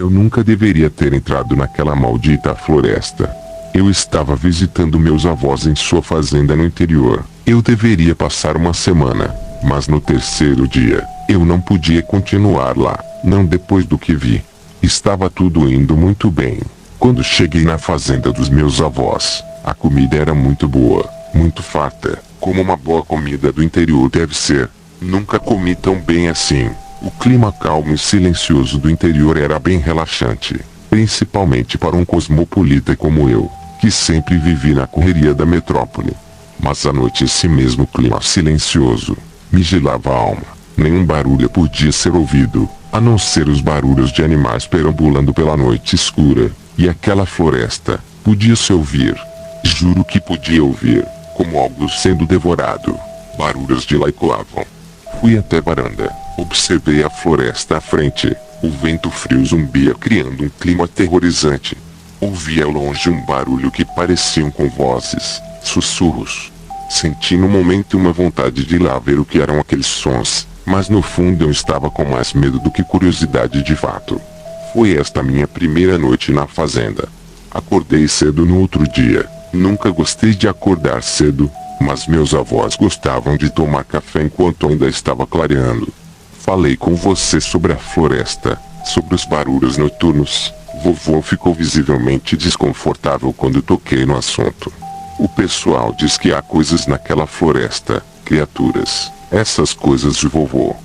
Eu nunca deveria ter entrado naquela maldita floresta. Eu estava visitando meus avós em sua fazenda no interior. Eu deveria passar uma semana, mas no terceiro dia, eu não podia continuar lá, não depois do que vi. Estava tudo indo muito bem. Quando cheguei na fazenda dos meus avós, a comida era muito boa, muito farta, como uma boa comida do interior deve ser. Nunca comi tão bem assim. O clima calmo e silencioso do interior era bem relaxante, principalmente para um cosmopolita como eu, que sempre vivi na correria da metrópole. Mas à noite esse mesmo clima silencioso me gelava a alma. Nenhum barulho podia ser ouvido, a não ser os barulhos de animais perambulando pela noite escura, e aquela floresta podia se ouvir. Juro que podia ouvir, como algo sendo devorado. Barulhos de lá ecoavam. Fui até a varanda, observei a floresta à frente. O vento frio zumbia criando um clima aterrorizante. Ouvi ao longe um barulho que pareciam com vozes, sussurros. Senti no momento uma vontade de ir lá ver o que eram aqueles sons, mas no fundo eu estava com mais medo do que curiosidade de fato. Foi esta minha primeira noite na fazenda. Acordei cedo no outro dia. Nunca gostei de acordar cedo, mas meus avós gostavam de tomar café enquanto ainda estava clareando. Falei com você sobre a floresta, sobre os barulhos noturnos. Vovô ficou visivelmente desconfortável quando toquei no assunto. O pessoal diz que há coisas naquela floresta, criaturas. Essas coisas de vovô.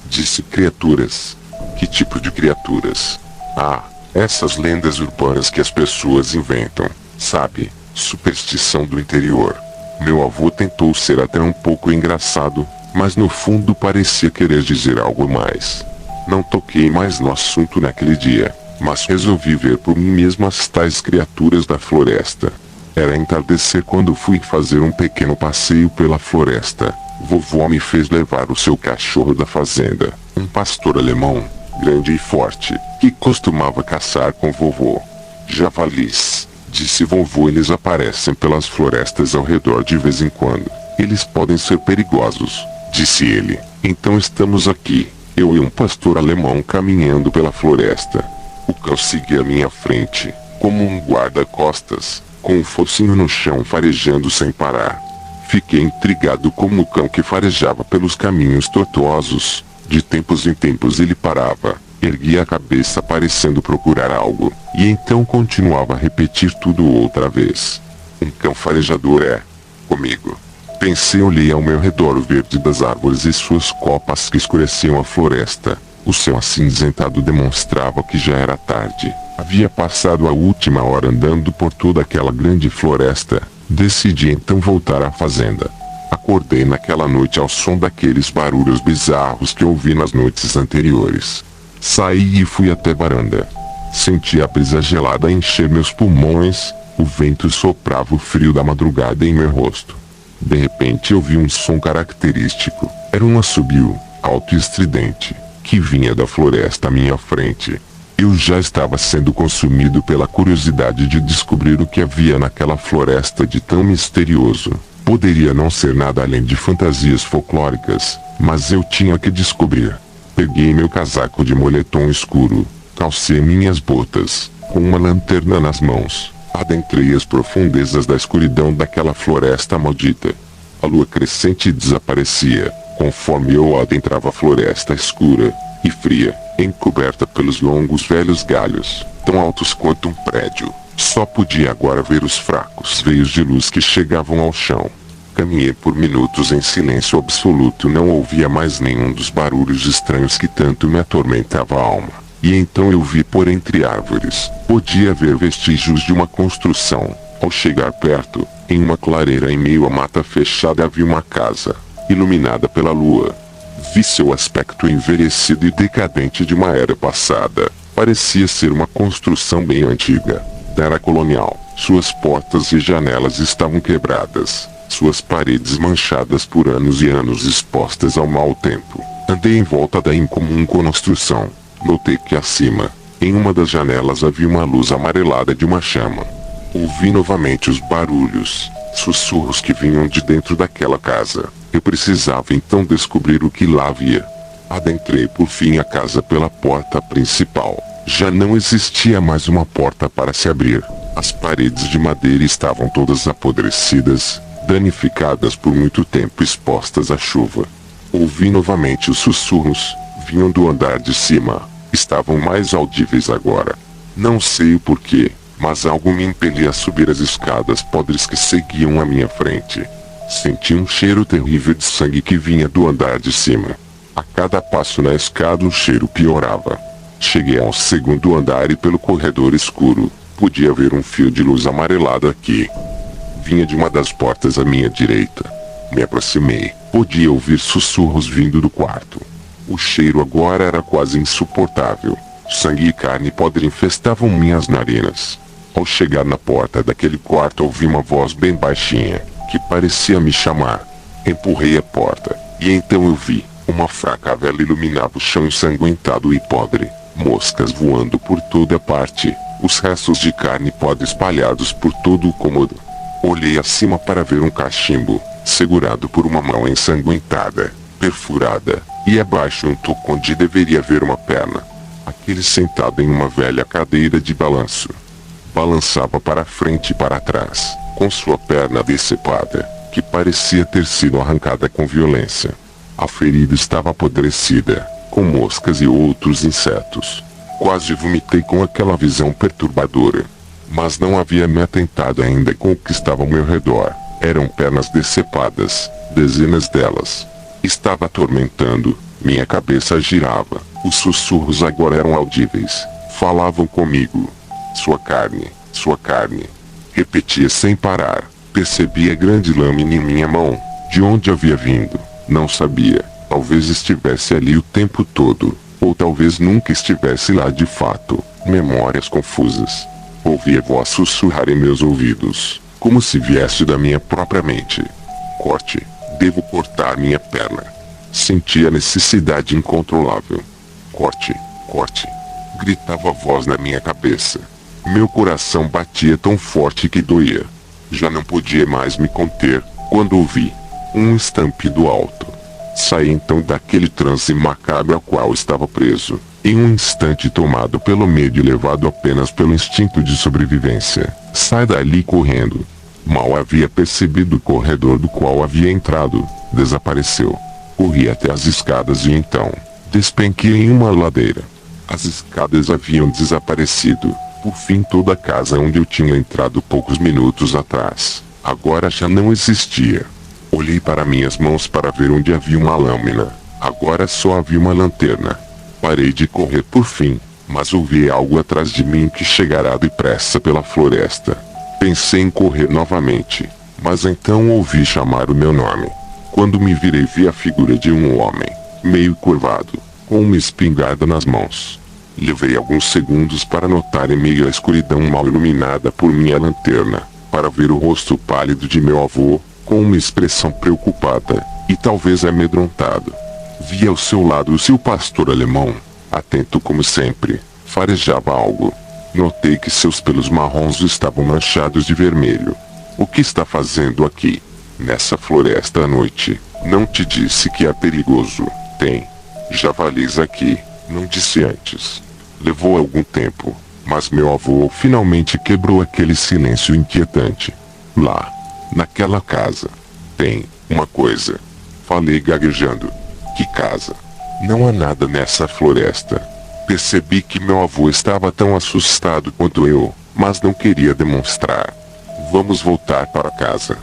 Disse criaturas. Que tipo de criaturas? Ah, essas lendas urbanas que as pessoas inventam, sabe? Superstição do interior. Meu avô tentou ser até um pouco engraçado, mas no fundo parecia querer dizer algo mais. Não toquei mais no assunto naquele dia, mas resolvi ver por mim mesmo as tais criaturas da floresta. Era entardecer quando fui fazer um pequeno passeio pela floresta. Vovó me fez levar o seu cachorro da fazenda, um pastor alemão, grande e forte, que costumava caçar com vovô. Javalis, disse vovô, eles aparecem pelas florestas ao redor de vez em quando. Eles podem ser perigosos, disse ele. Então estamos aqui, eu e um pastor alemão caminhando pela floresta. O cão seguia à minha frente, como um guarda-costas, com um focinho no chão farejando sem parar. Fiquei intrigado como o cão que farejava pelos caminhos tortuosos. De tempos em tempos ele parava, erguia a cabeça parecendo procurar algo, e então continuava a repetir tudo outra vez. Um cão farejador é comigo. Pensei, olhei ao meu redor o verde das árvores e suas copas que escureciam a floresta. O céu acinzentado demonstrava que já era tarde. Havia passado a última hora andando por toda aquela grande floresta. Decidi então voltar à fazenda. Acordei naquela noite ao som daqueles barulhos bizarros que ouvi nas noites anteriores. Saí e fui até a varanda. Senti a brisa gelada encher meus pulmões, o vento soprava o frio da madrugada em meu rosto. De repente ouvi um som característico. Era um assobio, alto e estridente, que vinha da floresta à minha frente. Eu já estava sendo consumido pela curiosidade de descobrir o que havia naquela floresta de tão misterioso. Poderia não ser nada além de fantasias folclóricas, mas eu tinha que descobrir. Peguei meu casaco de moletom escuro, calcei minhas botas, com uma lanterna nas mãos. Adentrei as profundezas da escuridão daquela floresta maldita. A lua crescente desaparecia, conforme eu adentrava a floresta escura e fria, encoberta pelos longos velhos galhos, tão altos quanto um prédio. Só podia agora ver os fracos veios de luz que chegavam ao chão. Caminhei por minutos em silêncio absoluto, não ouvia mais nenhum dos barulhos estranhos que tanto me atormentava a alma. E então eu vi por entre árvores. Podia ver vestígios de uma construção. Ao chegar perto, em uma clareira em meio à mata fechada havia uma casa, iluminada pela lua. Vi seu aspecto envelhecido e decadente de uma era passada. Parecia ser uma construção bem antiga, da era colonial. Suas portas e janelas estavam quebradas, suas paredes manchadas por anos e anos expostas ao mau tempo. Andei em volta da incomum construção. Notei que acima, em uma das janelas havia uma luz amarelada de uma chama. Ouvi novamente os barulhos, sussurros que vinham de dentro daquela casa. Eu precisava então descobrir o que lá havia. Adentrei por fim a casa pela porta principal. Já não existia mais uma porta para se abrir. As paredes de madeira estavam todas apodrecidas, danificadas por muito tempo expostas à chuva. Ouvi novamente os sussurros, vinham do andar de cima. Estavam mais audíveis agora. Não sei o porquê, mas algo me impelia a subir as escadas podres que seguiam à minha frente. Senti um cheiro terrível de sangue que vinha do andar de cima. A cada passo na escada o cheiro piorava. Cheguei ao segundo andar e pelo corredor escuro, podia ver um fio de luz amarelado aqui. Vinha de uma das portas à minha direita. Me aproximei. Podia ouvir sussurros vindo do quarto. O cheiro agora era quase insuportável. Sangue e carne podre infestavam minhas narinas. Ao chegar na porta daquele quarto ouvi uma voz bem baixinha, que parecia me chamar. Empurrei a porta, e então eu vi. Uma fraca vela iluminava o chão ensanguentado e podre. Moscas voando por toda parte. Os restos de carne podre espalhados por todo o cômodo. Olhei acima para ver um cachimbo, segurado por uma mão ensanguentada, perfurada, e abaixo um tuco onde deveria haver uma perna. Aquele sentado em uma velha cadeira de balanço. Balançava para frente e para trás, com sua perna decepada, que parecia ter sido arrancada com violência. A ferida estava apodrecida, com moscas e outros insetos. Quase vomitei com aquela visão perturbadora. Mas não havia me atentado ainda com o que estava ao meu redor. Eram pernas decepadas, dezenas delas. Estava atormentando, minha cabeça girava. Os sussurros agora eram audíveis. Falavam comigo. Sua carne. Repetia sem parar. Percebi a grande lâmina em minha mão. De onde havia vindo? Não sabia. Talvez estivesse ali o tempo todo. Ou talvez nunca estivesse lá de fato. Memórias confusas. Ouvi a voz sussurrar em meus ouvidos, como se viesse da minha própria mente. Corte. Devo cortar minha perna. Senti a necessidade incontrolável. Corte. Gritava a voz na minha cabeça. Meu coração batia tão forte que doía. Já não podia mais me conter, quando ouvi um estampido alto. Saí então daquele transe macabro ao qual estava preso, em um instante tomado pelo medo e levado apenas pelo instinto de sobrevivência. Sai dali correndo. Mal havia percebido o corredor do qual havia entrado. Desapareceu. Corri até as escadas e então despenquei em uma ladeira. As escadas haviam desaparecido. Por fim toda a casa onde eu tinha entrado poucos minutos atrás, agora já não existia. Olhei para minhas mãos para ver onde havia uma lâmina. Agora só havia uma lanterna. Parei de correr por fim, mas ouvi algo atrás de mim que chegará depressa pela floresta. Pensei em correr novamente, mas então ouvi chamar o meu nome. Quando me virei vi a figura de um homem, meio curvado, com uma espingarda nas mãos. Levei alguns segundos para notar em meio à escuridão mal iluminada por minha lanterna, para ver o rosto pálido de meu avô, com uma expressão preocupada, e talvez amedrontado. Vi ao seu lado o seu pastor alemão, atento como sempre, farejava algo. Notei que seus pelos marrons estavam manchados de vermelho. O que está fazendo aqui, nessa floresta à noite? Não te disse que é perigoso? Tem javalis aqui, não disse antes. Levou algum tempo, mas meu avô finalmente quebrou aquele silêncio inquietante. Lá, naquela casa, tem uma coisa. Falei gaguejando. Que casa? Não há nada nessa floresta. Percebi que meu avô estava tão assustado quanto eu, mas não queria demonstrar. Vamos voltar para casa,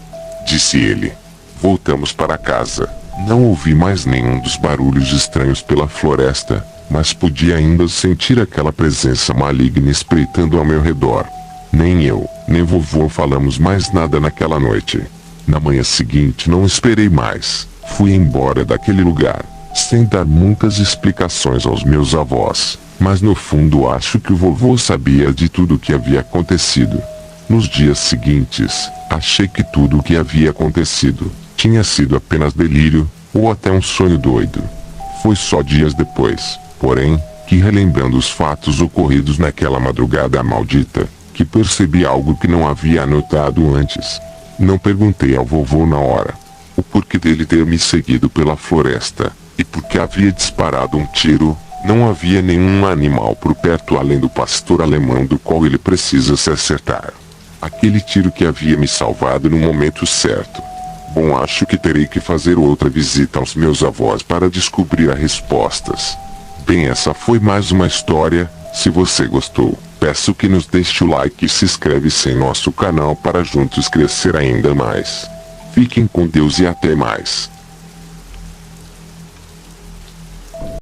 disse ele. Voltamos para casa. Não ouvi mais nenhum dos barulhos estranhos pela floresta, mas podia ainda sentir aquela presença maligna espreitando ao meu redor. Nem eu, nem vovô falamos mais nada naquela noite. Na manhã seguinte não esperei mais. Fui embora daquele lugar, sem dar muitas explicações aos meus avós, mas no fundo acho que o vovô sabia de tudo o que havia acontecido. Nos dias seguintes, achei que tudo o que havia acontecido tinha sido apenas delírio, ou até um sonho doido. Foi só dias depois, porém, que relembrando os fatos ocorridos naquela madrugada maldita, que percebi algo que não havia notado antes. Não perguntei ao vovô na hora o porquê dele ter me seguido pela floresta, e porque havia disparado um tiro, Não havia nenhum animal por perto além do pastor alemão do qual ele precisa se acertar. Aquele tiro que havia me salvado no momento certo. Bom, acho que terei que fazer outra visita aos meus avós para descobrir as respostas. Bem, essa foi mais uma história. Se você gostou, peço que nos deixe o like e se inscreve-se em nosso canal para juntos crescer ainda mais. Fiquem com Deus e até mais.